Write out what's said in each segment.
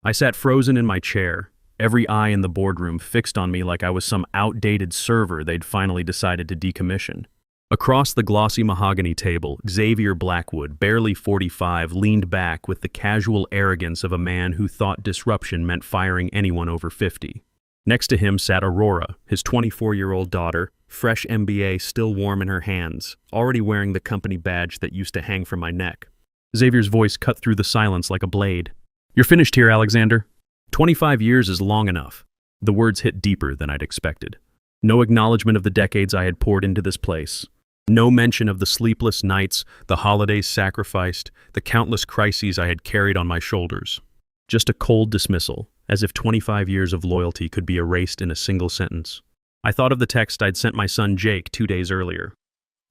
I sat frozen in my chair, every eye in the boardroom fixed on me like I was some outdated server they'd finally decided to decommission. Across the glossy mahogany table, Xavier Blackwood, barely 45, leaned back with the casual arrogance of a man who thought disruption meant firing anyone over 50. Next to him sat Aurora, his 24-year-old daughter, fresh MBA still warm in her hands, already wearing the company badge that used to hang from my neck. Xavier's voice cut through the silence like a blade. "You're finished here, Alexander." 25 years is long enough. The words hit deeper than I'd expected. No acknowledgement of the decades I had poured into this place. No mention of the sleepless nights, the holidays sacrificed, the countless crises I had carried on my shoulders. Just a cold dismissal, as if 25 years of loyalty could be erased in a single sentence. I thought of the text I'd sent my son Jake 2 days earlier.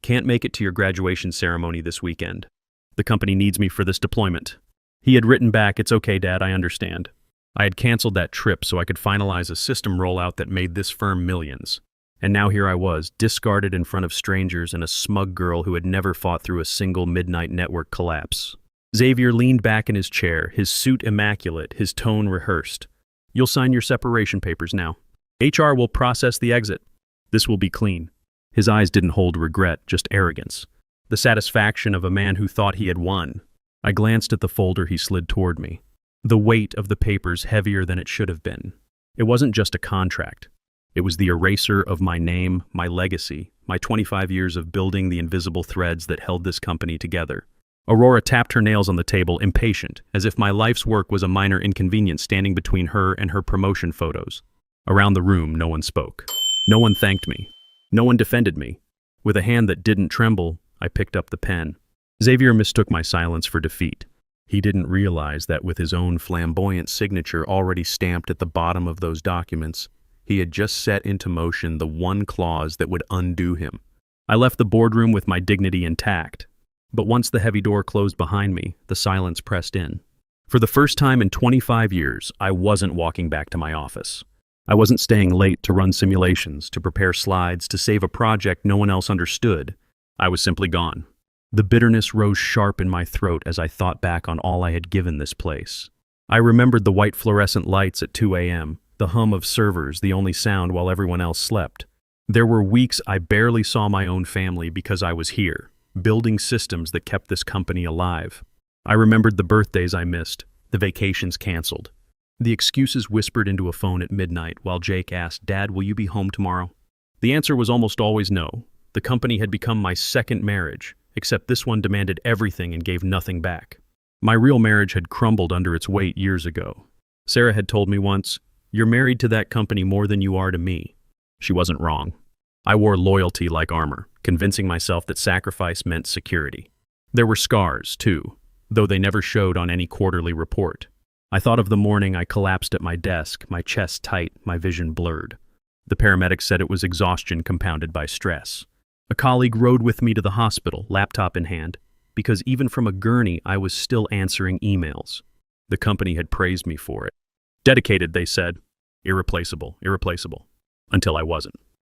"Can't make it to your graduation ceremony this weekend. The company needs me for this deployment." He had written back, "It's okay, Dad, I understand." I had canceled that trip so I could finalize a system rollout that made this firm millions. And now here I was, discarded in front of strangers and a smug girl who had never fought through a single midnight network collapse. Xavier leaned back in his chair, his suit immaculate, his tone rehearsed. "You'll sign your separation papers now. HR will process the exit. This will be clean." His eyes didn't hold regret, just arrogance. The satisfaction of a man who thought he had won. I glanced at the folder he slid toward me. The weight of the papers heavier than it should have been. It wasn't just a contract. It was the eraser of my name, my legacy, my 25 years of building the invisible threads that held this company together. Aurora tapped her nails on the table, impatient, as if my life's work was a minor inconvenience standing between her and her promotion photos. Around the room, no one spoke. No one thanked me. No one defended me. With a hand that didn't tremble, I picked up the pen. Xavier mistook my silence for defeat. He didn't realize that with his own flamboyant signature already stamped at the bottom of those documents, he had just set into motion the one clause that would undo him. I left the boardroom with my dignity intact. But once the heavy door closed behind me, the silence pressed in. For the first time in 25 years, I wasn't walking back to my office. I wasn't staying late to run simulations, to prepare slides, to save a project no one else understood. I was simply gone. The bitterness rose sharp in my throat as I thought back on all I had given this place. I remembered the white fluorescent lights at 2 a.m., the hum of servers, the only sound while everyone else slept. There were weeks I barely saw my own family because I was here, building systems that kept this company alive. I remembered the birthdays I missed, the vacations canceled, the excuses whispered into a phone at midnight while Jake asked, "Dad, will you be home tomorrow?" The answer was almost always no. The company had become my second marriage, except this one demanded everything and gave nothing back. My real marriage had crumbled under its weight years ago. Sarah had told me once, "You're married to that company more than you are to me." She wasn't wrong. I wore loyalty like armor, convincing myself that sacrifice meant security. There were scars, too, though they never showed on any quarterly report. I thought of the morning I collapsed at my desk, my chest tight, my vision blurred. The paramedics said it was exhaustion compounded by stress. A colleague rode with me to the hospital, laptop in hand, because even from a gurney I was still answering emails. The company had praised me for it. Dedicated, they said. Irreplaceable, irreplaceable. Until I wasn't.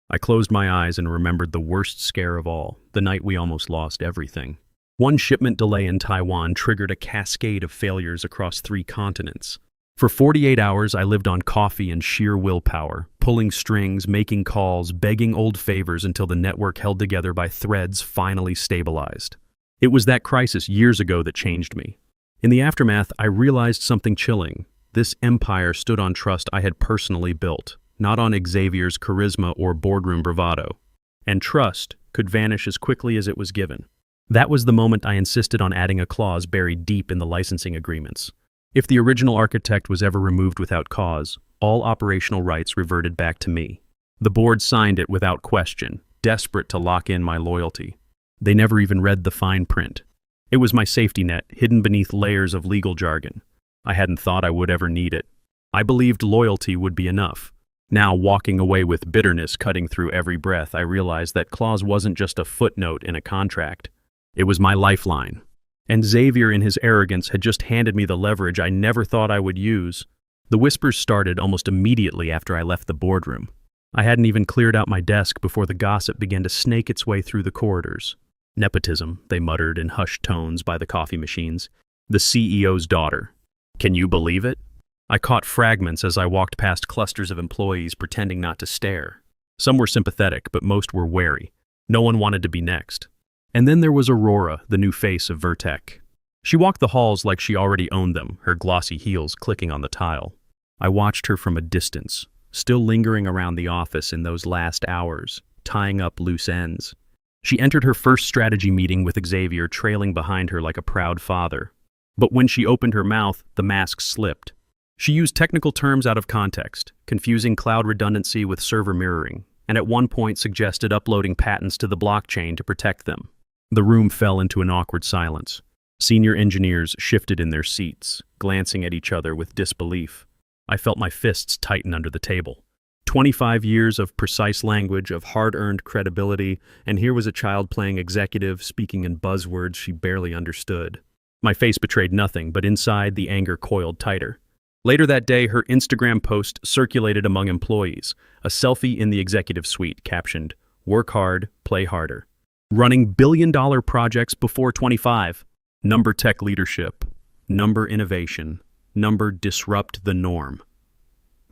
I closed my eyes and remembered the worst scare of all, the night we almost lost everything. One shipment delay in Taiwan triggered a cascade of failures across 3 continents. For 48 hours, I lived on coffee and sheer willpower, pulling strings, making calls, begging old favors until the network held together by threads finally stabilized. It was that crisis years ago that changed me. In the aftermath, I realized something chilling. This empire stood on trust I had personally built, not on Xavier's charisma or boardroom bravado. And trust could vanish as quickly as it was given. That was the moment I insisted on adding a clause buried deep in the licensing agreements. If the original architect was ever removed without cause, all operational rights reverted back to me. The board signed it without question, desperate to lock in my loyalty. They never even read the fine print. It was my safety net, hidden beneath layers of legal jargon. I hadn't thought I would ever need it. I believed loyalty would be enough. Now, walking away with bitterness cutting through every breath, I realized that clause wasn't just a footnote in a contract. It was my lifeline. And Xavier, in his arrogance, had just handed me the leverage I never thought I would use. The whispers started almost immediately after I left the boardroom. I hadn't even cleared out my desk before the gossip began to snake its way through the corridors. Nepotism, they muttered in hushed tones by the coffee machines. The CEO's daughter. Can you believe it? I caught fragments as I walked past clusters of employees pretending not to stare. Some were sympathetic, but most were wary. No one wanted to be next. And then there was Aurora, the new face of Vertec. She walked the halls like she already owned them, her glossy heels clicking on the tile. I watched her from a distance, still lingering around the office in those last hours, tying up loose ends. She entered her first strategy meeting with Xavier trailing behind her like a proud father. But when she opened her mouth, the mask slipped. She used technical terms out of context, confusing cloud redundancy with server mirroring, and at one point suggested uploading patents to the blockchain to protect them. The room fell into an awkward silence. Senior engineers shifted in their seats, glancing at each other with disbelief. I felt my fists tighten under the table. 25 years of precise language, of hard-earned credibility, and here was a child playing executive, speaking in buzzwords she barely understood. My face betrayed nothing, but inside the anger coiled tighter. Later that day, her Instagram post circulated among employees, a selfie in the executive suite captioned, "Work hard, play harder. Running billion-dollar projects before 25. Number tech leadership. Number innovation. Number disrupt the norm."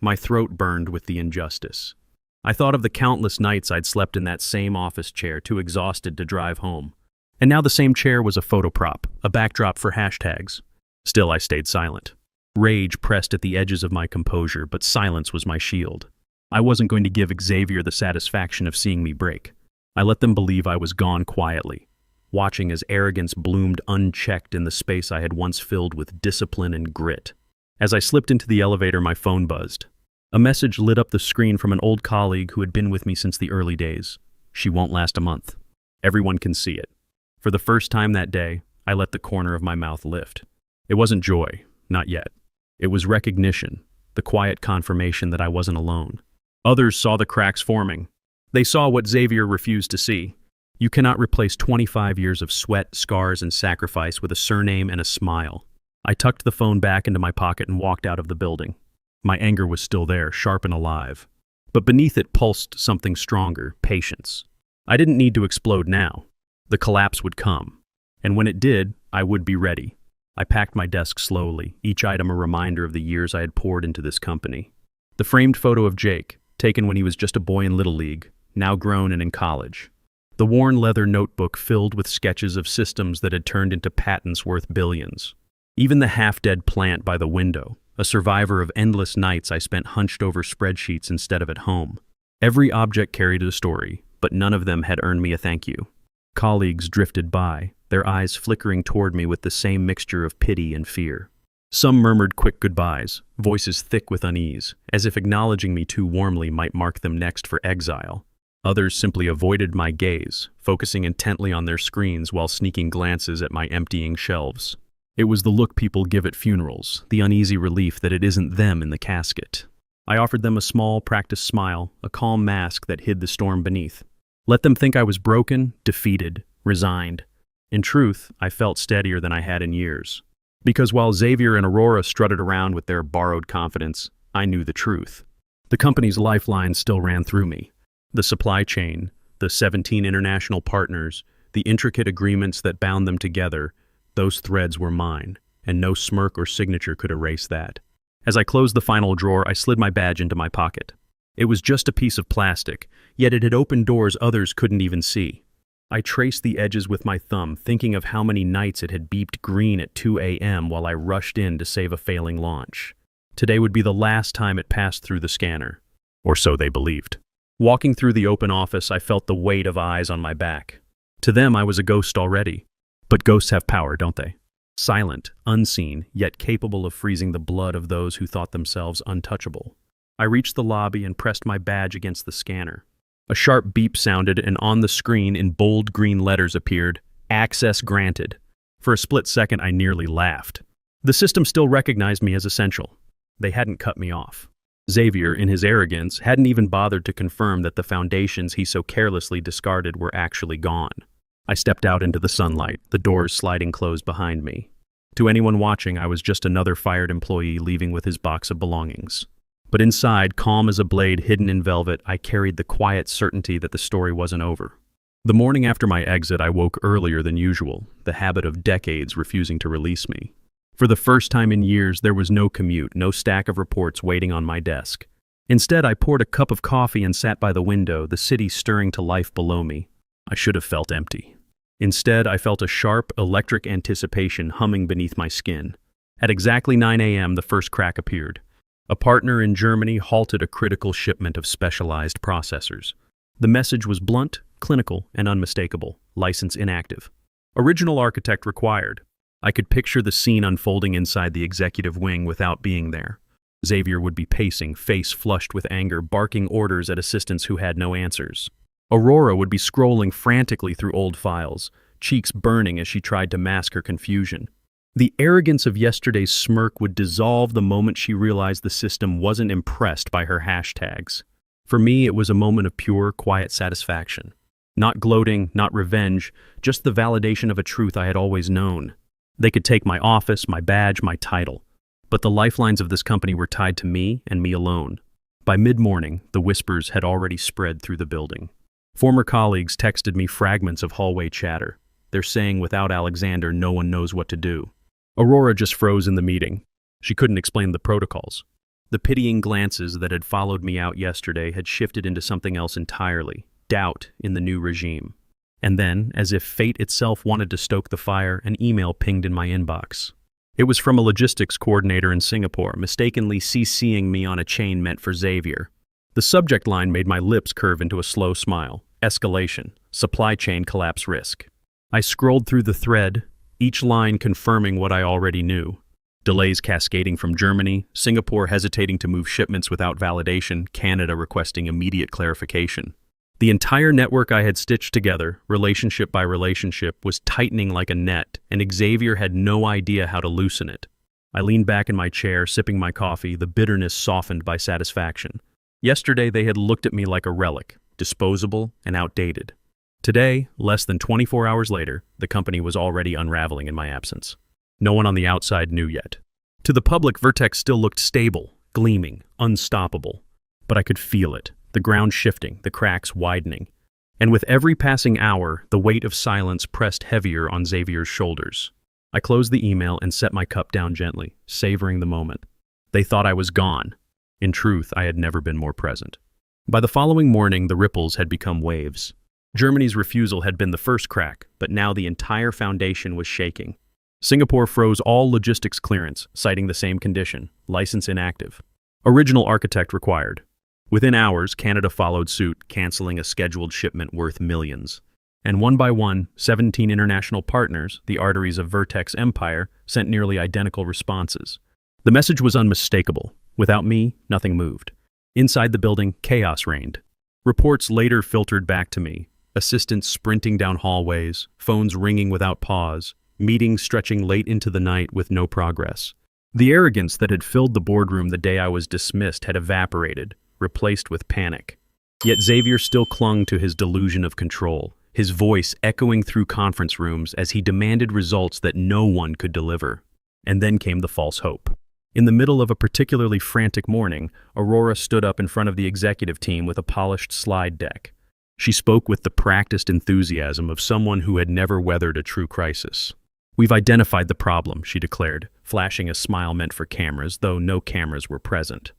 My throat burned with the injustice. I thought of the countless nights I'd slept in that same office chair, too exhausted to drive home. And now the same chair was a photo prop, a backdrop for hashtags. Still, I stayed silent. Rage pressed at the edges of my composure, but silence was my shield. I wasn't going to give Xavier the satisfaction of seeing me break. I let them believe I was gone quietly, watching as arrogance bloomed unchecked in the space I had once filled with discipline and grit. As I slipped into the elevator, my phone buzzed. A message lit up the screen from an old colleague who had been with me since the early days. "She won't last a month. Everyone can see it." For the first time that day, I let the corner of my mouth lift. It wasn't joy, not yet. It was recognition, the quiet confirmation that I wasn't alone. Others saw the cracks forming. They saw what Xavier refused to see. You cannot replace 25 years of sweat, scars, and sacrifice with a surname and a smile. I tucked the phone back into my pocket and walked out of the building. My anger was still there, sharp and alive. But beneath it pulsed something stronger, patience. I didn't need to explode now. The collapse would come. And when it did, I would be ready. I packed my desk slowly, each item a reminder of the years I had poured into this company. The framed photo of Jake, taken when he was just a boy in Little League, now grown and in college. The worn leather notebook filled with sketches of systems that had turned into patents worth billions. Even the half-dead plant by the window, a survivor of endless nights I spent hunched over spreadsheets instead of at home. Every object carried a story, but none of them had earned me a thank you. Colleagues drifted by, their eyes flickering toward me with the same mixture of pity and fear. Some murmured quick goodbyes, voices thick with unease, as if acknowledging me too warmly might mark them next for exile. Others simply avoided my gaze, focusing intently on their screens while sneaking glances at my emptying shelves. It was the look people give at funerals, the uneasy relief that it isn't them in the casket. I offered them a small, practiced smile, a calm mask that hid the storm beneath. Let them think I was broken, defeated, resigned. In truth, I felt steadier than I had in years. Because while Xavier and Aurora strutted around with their borrowed confidence, I knew the truth. The company's lifeline still ran through me. The supply chain, the 17 international partners, the intricate agreements that bound them together, those threads were mine, and no smirk or signature could erase that. As I closed the final drawer, I slid my badge into my pocket. It was just a piece of plastic, yet it had opened doors others couldn't even see. I traced the edges with my thumb, thinking of how many nights it had beeped green at 2 a.m. while I rushed in to save a failing launch. Today would be the last time it passed through the scanner. Or so they believed. Walking through the open office, I felt the weight of eyes on my back. To them, I was a ghost already. But ghosts have power, don't they? Silent, unseen, yet capable of freezing the blood of those who thought themselves untouchable. I reached the lobby and pressed my badge against the scanner. A sharp beep sounded, and on the screen in bold green letters appeared, "Access granted." For a split second, I nearly laughed. The system still recognized me as essential. They hadn't cut me off. Xavier, in his arrogance, hadn't even bothered to confirm that the foundations he so carelessly discarded were actually gone. I stepped out into the sunlight, the doors sliding closed behind me. To anyone watching, I was just another fired employee leaving with his box of belongings. But inside, calm as a blade hidden in velvet, I carried the quiet certainty that the story wasn't over. The morning after my exit, I woke earlier than usual, the habit of decades refusing to release me. For the first time in years, there was no commute, no stack of reports waiting on my desk. Instead, I poured a cup of coffee and sat by the window, the city stirring to life below me. I should have felt empty. Instead, I felt a sharp, electric anticipation humming beneath my skin. At exactly 9 a.m., the first crack appeared. A partner in Germany halted a critical shipment of specialized processors. The message was blunt, clinical, and unmistakable. License inactive. Original architect required. I could picture the scene unfolding inside the executive wing without being there. Xavier would be pacing, face flushed with anger, barking orders at assistants who had no answers. Aurora would be scrolling frantically through old files, cheeks burning as she tried to mask her confusion. The arrogance of yesterday's smirk would dissolve the moment she realized the system wasn't impressed by her hashtags. For me, it was a moment of pure, quiet satisfaction. Not gloating, not revenge, just the validation of a truth I had always known. They could take my office, my badge, my title. But the lifelines of this company were tied to me and me alone. By mid-morning, the whispers had already spread through the building. Former colleagues texted me fragments of hallway chatter. They're saying without Alexander, no one knows what to do. Aurora just froze in the meeting. She couldn't explain the protocols. The pitying glances that had followed me out yesterday had shifted into something else entirely, doubt in the new regime. And then, as if fate itself wanted to stoke the fire, an email pinged in my inbox. It was from a logistics coordinator in Singapore, mistakenly CCing me on a chain meant for Xavier. The subject line made my lips curve into a slow smile. Escalation. Supply chain collapse risk. I scrolled through the thread, each line confirming what I already knew. Delays cascading from Germany, Singapore hesitating to move shipments without validation, Canada requesting immediate clarification. The entire network I had stitched together, relationship by relationship, was tightening like a net, and Xavier had no idea how to loosen it. I leaned back in my chair, sipping my coffee, the bitterness softened by satisfaction. Yesterday they had looked at me like a relic, disposable and outdated. Today, less than 24 hours later, the company was already unraveling in my absence. No one on the outside knew yet. To the public, Vertex still looked stable, gleaming, unstoppable. But I could feel it. The ground shifting, the cracks widening. And with every passing hour, the weight of silence pressed heavier on Xavier's shoulders. I closed the email and set my cup down gently, savoring the moment. They thought I was gone. In truth, I had never been more present. By the following morning, the ripples had become waves. Germany's refusal had been the first crack, but now the entire foundation was shaking. Singapore froze all logistics clearance, citing the same condition, license inactive. Original architect required. Within hours, Canada followed suit, canceling a scheduled shipment worth millions. And one by one, 17 international partners, the arteries of Vertex empire, sent nearly identical responses. The message was unmistakable. Without me, nothing moved. Inside the building, chaos reigned. Reports later filtered back to me. Assistants sprinting down hallways, phones ringing without pause, meetings stretching late into the night with no progress. The arrogance that had filled the boardroom the day I was dismissed had evaporated, replaced with panic. Yet Xavier still clung to his delusion of control, his voice echoing through conference rooms as he demanded results that no one could deliver. And then came the false hope. In the middle of a particularly frantic morning, Aurora stood up in front of the executive team with a polished slide deck. She spoke with the practiced enthusiasm of someone who had never weathered a true crisis. "We've identified the problem," she declared, flashing a smile meant for cameras, though no cameras were present.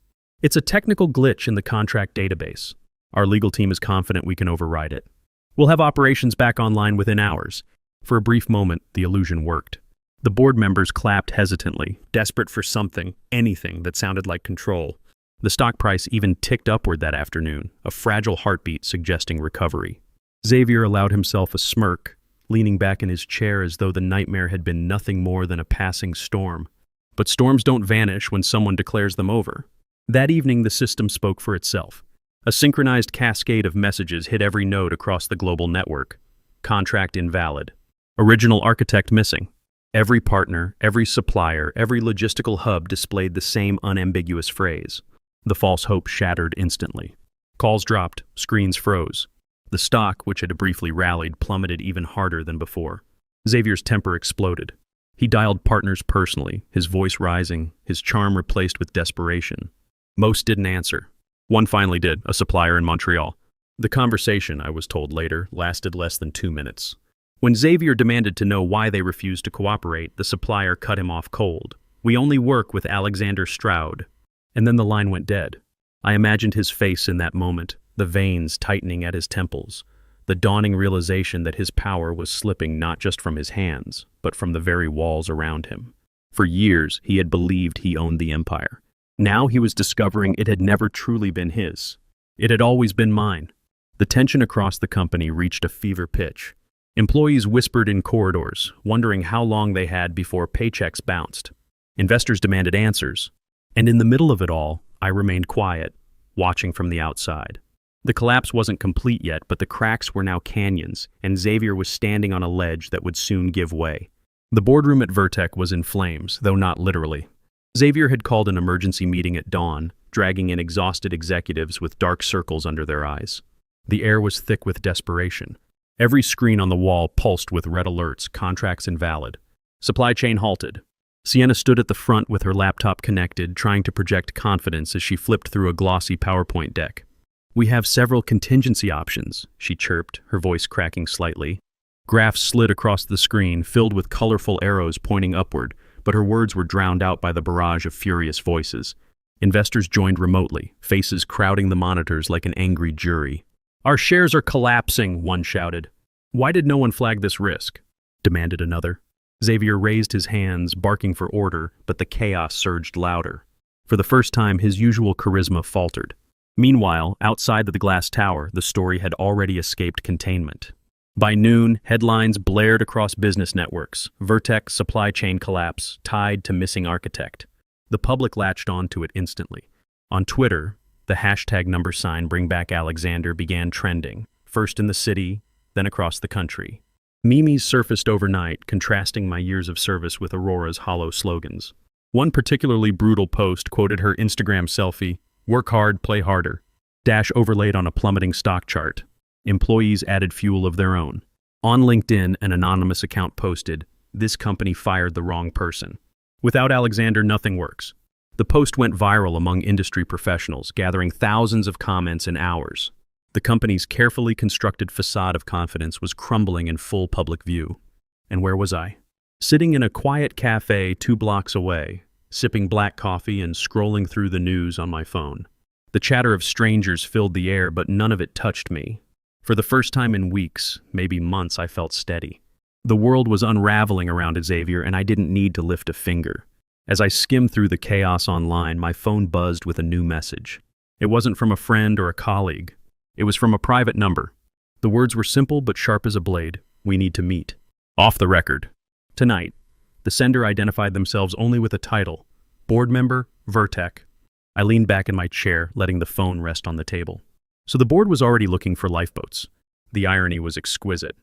"It's a technical glitch in the contract database. Our legal team is confident we can override it. We'll have operations back online within hours." For a brief moment, the illusion worked. The board members clapped hesitantly, desperate for something, anything that sounded like control. The stock price even ticked upward that afternoon, a fragile heartbeat suggesting recovery. Xavier allowed himself a smirk, leaning back in his chair as though the nightmare had been nothing more than a passing storm. But storms don't vanish when someone declares them over. That evening, the system spoke for itself. A synchronized cascade of messages hit every node across the global network. Contract invalid. Original architect missing. Every partner, every supplier, every logistical hub displayed the same unambiguous phrase. The false hope shattered instantly. Calls dropped, screens froze. The stock, which had briefly rallied, plummeted even harder than before. Xavier's temper exploded. He dialed partners personally, his voice rising, his charm replaced with desperation. Most didn't answer. One finally did, a supplier in Montreal. The conversation, I was told later, lasted less than 2 minutes. When Xavier demanded to know why they refused to cooperate, the supplier cut him off cold. "We only work with Alexander Stroud." And then the line went dead. I imagined his face in that moment, the veins tightening at his temples, the dawning realization that his power was slipping not just from his hands, but from the very walls around him. For years, he had believed he owned the empire. Now he was discovering it had never truly been his. It had always been mine. The tension across the company reached a fever pitch. Employees whispered in corridors, wondering how long they had before paychecks bounced. Investors demanded answers. And in the middle of it all, I remained quiet, watching from the outside. The collapse wasn't complete yet, but the cracks were now canyons, and Xavier was standing on a ledge that would soon give way. The boardroom at Vertec was in flames, though not literally. Xavier had called an emergency meeting at dawn, dragging in exhausted executives with dark circles under their eyes. The air was thick with desperation. Every screen on the wall pulsed with red alerts, contracts invalid. Supply chain halted. Sienna stood at the front with her laptop connected, trying to project confidence as she flipped through a glossy PowerPoint deck. "We have several contingency options," she chirped, her voice cracking slightly. Graphs slid across the screen, filled with colorful arrows pointing upward, but her words were drowned out by the barrage of furious voices. Investors joined remotely, faces crowding the monitors like an angry jury. "Our shares are collapsing," one shouted. "Why did no one flag this risk?" demanded another. Xavier raised his hands, barking for order, but the chaos surged louder. For the first time, his usual charisma faltered. Meanwhile, outside of the glass tower, the story had already escaped containment. By noon, headlines blared across business networks. Vertec supply chain collapse, tied to missing architect. The public latched onto it instantly. On Twitter, the hashtag #BringBackAlexander began trending, first in the city, then across the country. Memes surfaced overnight, contrasting my years of service with Aurora's hollow slogans. One particularly brutal post quoted her Instagram selfie, "Work hard, play harder," dash overlaid on a plummeting stock chart. Employees added fuel of their own. On LinkedIn, an anonymous account posted, "This company fired the wrong person. Without Alexander, nothing works." The post went viral among industry professionals, gathering thousands of comments in hours. The company's carefully constructed facade of confidence was crumbling in full public view. And where was I? Sitting in a quiet cafe 2 blocks away, sipping black coffee and scrolling through the news on my phone. The chatter of strangers filled the air, but none of it touched me. For the first time in weeks, maybe months, I felt steady. The world was unraveling around Xavier, and I didn't need to lift a finger. As I skimmed through the chaos online, my phone buzzed with a new message. It wasn't from a friend or a colleague. It was from a private number. The words were simple but sharp as a blade. "We need to meet. Off the record. Tonight." The sender identified themselves only with a title. Board member, Vertec. I leaned back in my chair, letting the phone rest on the table. So the board was already looking for lifeboats. The irony was exquisite.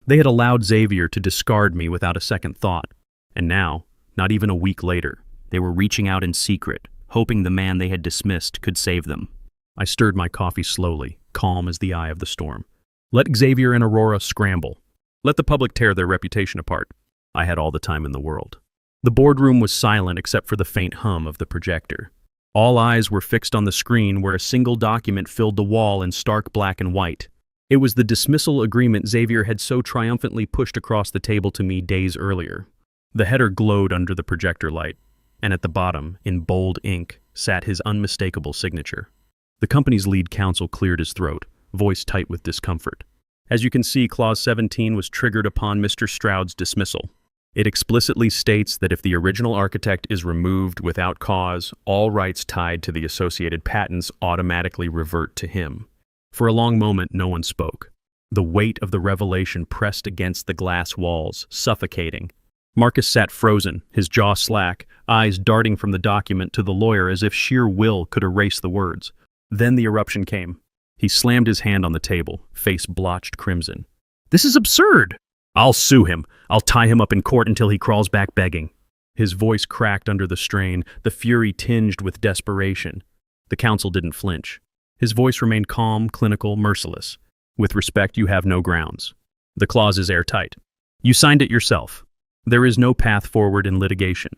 They had allowed Xavier to discard me without a second thought. And now, not even a week later, they were reaching out in secret, hoping the man they had dismissed could save them. I stirred my coffee slowly, calm as the eye of the storm. Let Xavier and Aurora scramble. Let the public tear their reputation apart. I had all the time in the world. The boardroom was silent except for the faint hum of the projector. All eyes were fixed on the screen where a single document filled the wall in stark black and white. It was the dismissal agreement Xavier had so triumphantly pushed across the table to me days earlier. The header glowed under the projector light, and at the bottom, in bold ink, sat his unmistakable signature. The company's lead counsel cleared his throat, voice tight with discomfort. "As you can see, Clause 17 was triggered upon Mr. Stroud's dismissal. It explicitly states that if the original architect is removed without cause, all rights tied to the associated patents automatically revert to him." For a long moment, no one spoke. The weight of the revelation pressed against the glass walls, suffocating. Marcus sat frozen, his jaw slack, eyes darting from the document to the lawyer as if sheer will could erase the words. Then the eruption came. He slammed his hand on the table, face blotched crimson. "This is absurd!" "I'll sue him. I'll tie him up in court until he crawls back begging." His voice cracked under the strain, the fury tinged with desperation. The counsel didn't flinch. His voice remained calm, clinical, merciless. "With respect, you have no grounds. The clause is airtight. You signed it yourself. There is no path forward in litigation.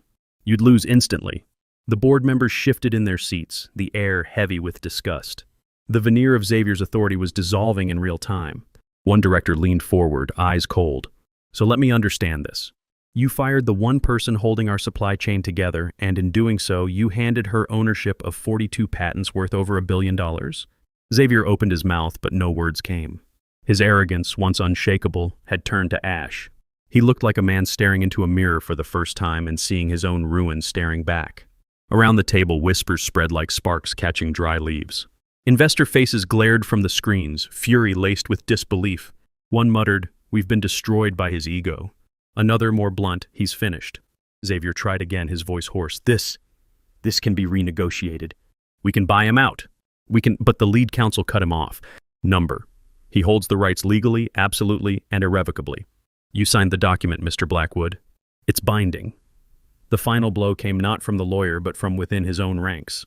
You'd lose instantly." The board members shifted in their seats, the air heavy with disgust. The veneer of Xavier's authority was dissolving in real time. One director leaned forward, eyes cold. So let me understand this. You fired the one person holding our supply chain together, and in doing so, you handed her ownership of 42 patents worth over $1 billion? Xavier opened his mouth, but no words came. His arrogance, once unshakable, had turned to ash. He looked like a man staring into a mirror for the first time and seeing his own ruin staring back. Around the table, whispers spread like sparks catching dry leaves. Investor faces glared from the screens, fury laced with disbelief. One muttered, "We've been destroyed by his ego." Another, more blunt, "He's finished." Xavier tried again, his voice hoarse. This can be renegotiated. We can buy him out. But the lead counsel cut him off. Number. He holds the rights legally, absolutely, and irrevocably. You signed the document, Mr. Blackwood. It's binding. The final blow came not from the lawyer, but from within his own ranks.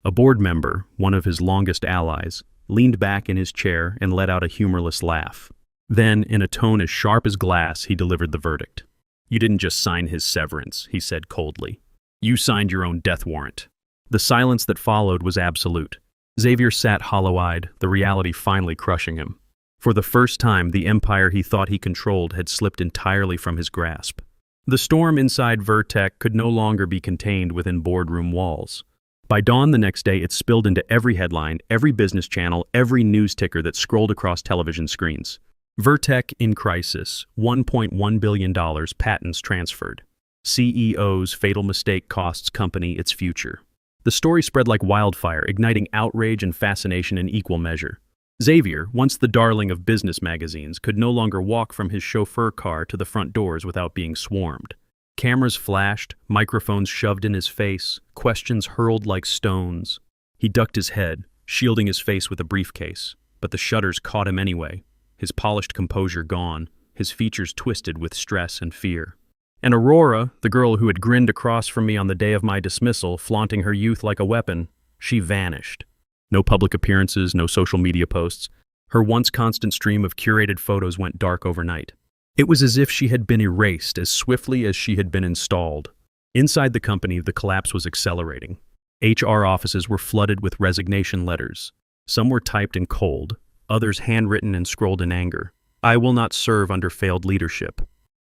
A board member, one of his longest allies, leaned back in his chair and let out a humorless laugh. Then, in a tone as sharp as glass, he delivered the verdict. You didn't just sign his severance, he said coldly. You signed your own death warrant. The silence that followed was absolute. Xavier sat hollow-eyed, the reality finally crushing him. For the first time, the empire he thought he controlled had slipped entirely from his grasp. The storm inside Vertec could no longer be contained within boardroom walls. By dawn the next day, it spilled into every headline, every business channel, every news ticker that scrolled across television screens. Vertec in crisis, $1.1 billion patents transferred. CEO's fatal mistake costs company its future. The story spread like wildfire, igniting outrage and fascination in equal measure. Xavier, once the darling of business magazines, could no longer walk from his chauffeur car to the front doors without being swarmed. Cameras flashed, microphones shoved in his face, questions hurled like stones. He ducked his head, shielding his face with a briefcase, but the shutters caught him anyway. His polished composure gone, his features twisted with stress and fear. And Aurora, the girl who had grinned across from me on the day of my dismissal, flaunting her youth like a weapon, she vanished. No public appearances, no social media posts. Her once constant stream of curated photos went dark overnight. It was as if she had been erased as swiftly as she had been installed. Inside the company, the collapse was accelerating. HR offices were flooded with resignation letters. Some were typed in cold, others handwritten and scrolled in anger. I will not serve under failed leadership.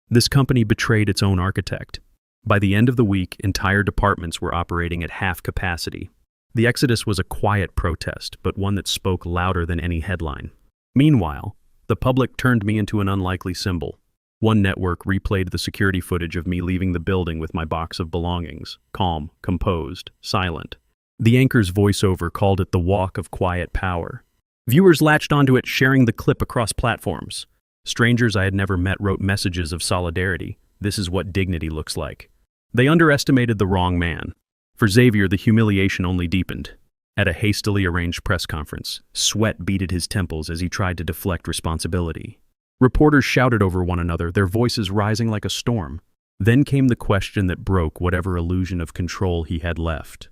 This company betrayed its own architect. By the end of the week, entire departments were operating at half capacity. The exodus was a quiet protest, but one that spoke louder than any headline. Meanwhile, the public turned me into an unlikely symbol. One network replayed the security footage of me leaving the building with my box of belongings, calm, composed, silent. The anchor's voiceover called it the walk of quiet power. Viewers latched onto it, sharing the clip across platforms. Strangers I had never met wrote messages of solidarity. This is what dignity looks like. They underestimated the wrong man. For Xavier, the humiliation only deepened. At a hastily arranged press conference, sweat beaded his temples as he tried to deflect responsibility. Reporters shouted over one another, their voices rising like a storm. Then came the question that broke whatever illusion of control he had left.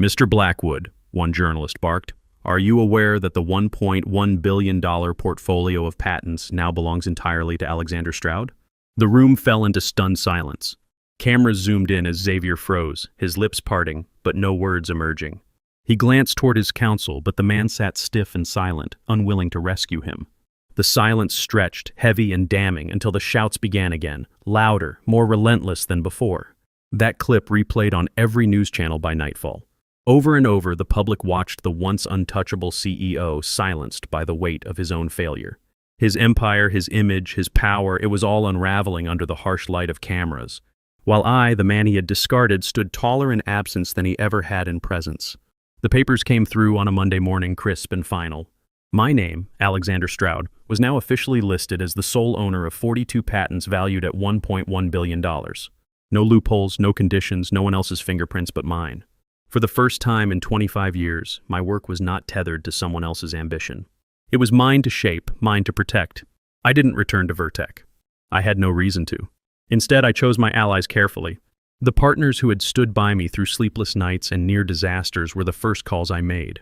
Mr. Blackwood, one journalist barked, are you aware that the $1.1 billion portfolio of patents now belongs entirely to Alexander Stroud? The room fell into stunned silence. Cameras zoomed in as Xavier froze, his lips parting, but no words emerging. He glanced toward his counsel, but the man sat stiff and silent, unwilling to rescue him. The silence stretched, heavy and damning, until the shouts began again, louder, more relentless than before. That clip replayed on every news channel by nightfall. Over and over, the public watched the once untouchable CEO silenced by the weight of his own failure. His empire, his image, his power, it was all unraveling under the harsh light of cameras. While I, the man he had discarded, stood taller in absence than he ever had in presence. The papers came through on a Monday morning, crisp and final. My name, Alexander Stroud, was now officially listed as the sole owner of 42 patents valued at $1.1 billion. No loopholes, no conditions, no one else's fingerprints but mine. For the first time in 25 years, my work was not tethered to someone else's ambition. It was mine to shape, mine to protect. I didn't return to Vertec. I had no reason to. Instead, I chose my allies carefully. The partners who had stood by me through sleepless nights and near disasters were the first calls I made.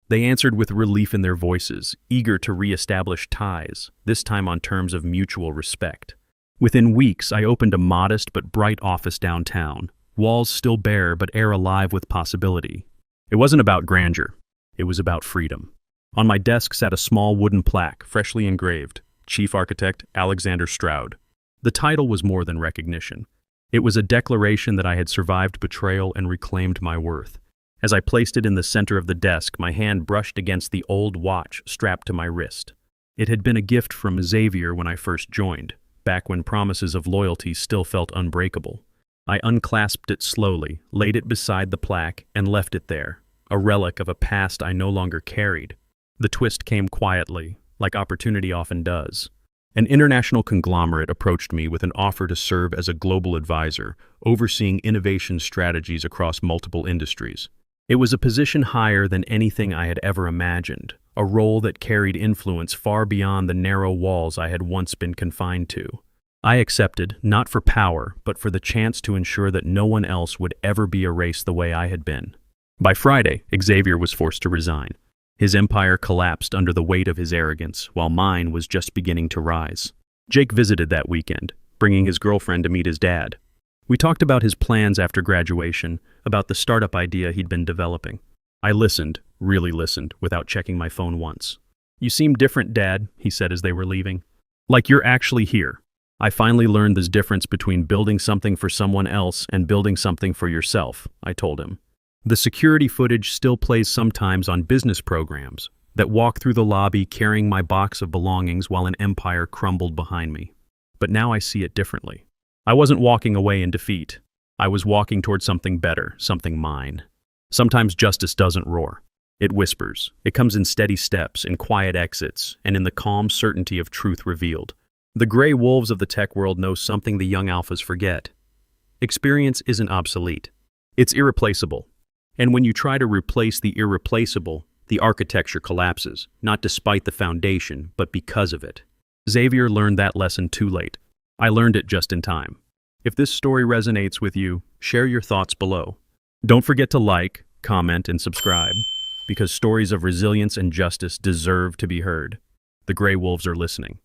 They answered with relief in their voices, eager to re-establish ties, this time on terms of mutual respect. Within weeks, I opened a modest but bright office downtown, walls still bare but air alive with possibility. It wasn't about grandeur. It was about freedom. On my desk sat a small wooden plaque, freshly engraved, Chief Architect Alexander Stroud. The title was more than recognition. It was a declaration that I had survived betrayal and reclaimed my worth. As I placed it in the center of the desk, my hand brushed against the old watch strapped to my wrist. It had been a gift from Xavier when I first joined, back when promises of loyalty still felt unbreakable. I unclasped it slowly, laid it beside the plaque, and left it there, a relic of a past I no longer carried. The twist came quietly, like opportunity often does. An international conglomerate approached me with an offer to serve as a global advisor, overseeing innovation strategies across multiple industries. It was a position higher than anything I had ever imagined, a role that carried influence far beyond the narrow walls I had once been confined to. I accepted, not for power, but for the chance to ensure that no one else would ever be erased the way I had been. By Friday, Xavier was forced to resign. His empire collapsed under the weight of his arrogance, while mine was just beginning to rise. Jake visited that weekend, bringing his girlfriend to meet his dad. We talked about his plans after graduation, about the startup idea he'd been developing. I listened, really listened, without checking my phone once. "You seem different, Dad," he said as they were leaving. "Like you're actually here." I finally learned this difference between building something for someone else and building something for yourself, I told him. The security footage still plays sometimes on business programs that walk through the lobby carrying my box of belongings while an empire crumbled behind me. But now I see it differently. I wasn't walking away in defeat. I was walking toward something better, something mine. Sometimes justice doesn't roar. It whispers. It comes in steady steps, in quiet exits, and in the calm certainty of truth revealed. The gray wolves of the tech world know something the young alphas forget. Experience isn't obsolete. It's irreplaceable. And when you try to replace the irreplaceable, the architecture collapses, not despite the foundation, but because of it. Xavier learned that lesson too late. I learned it just in time. If this story resonates with you, share your thoughts below. Don't forget to like, comment, and subscribe, because stories of resilience and justice deserve to be heard. The gray wolves are listening.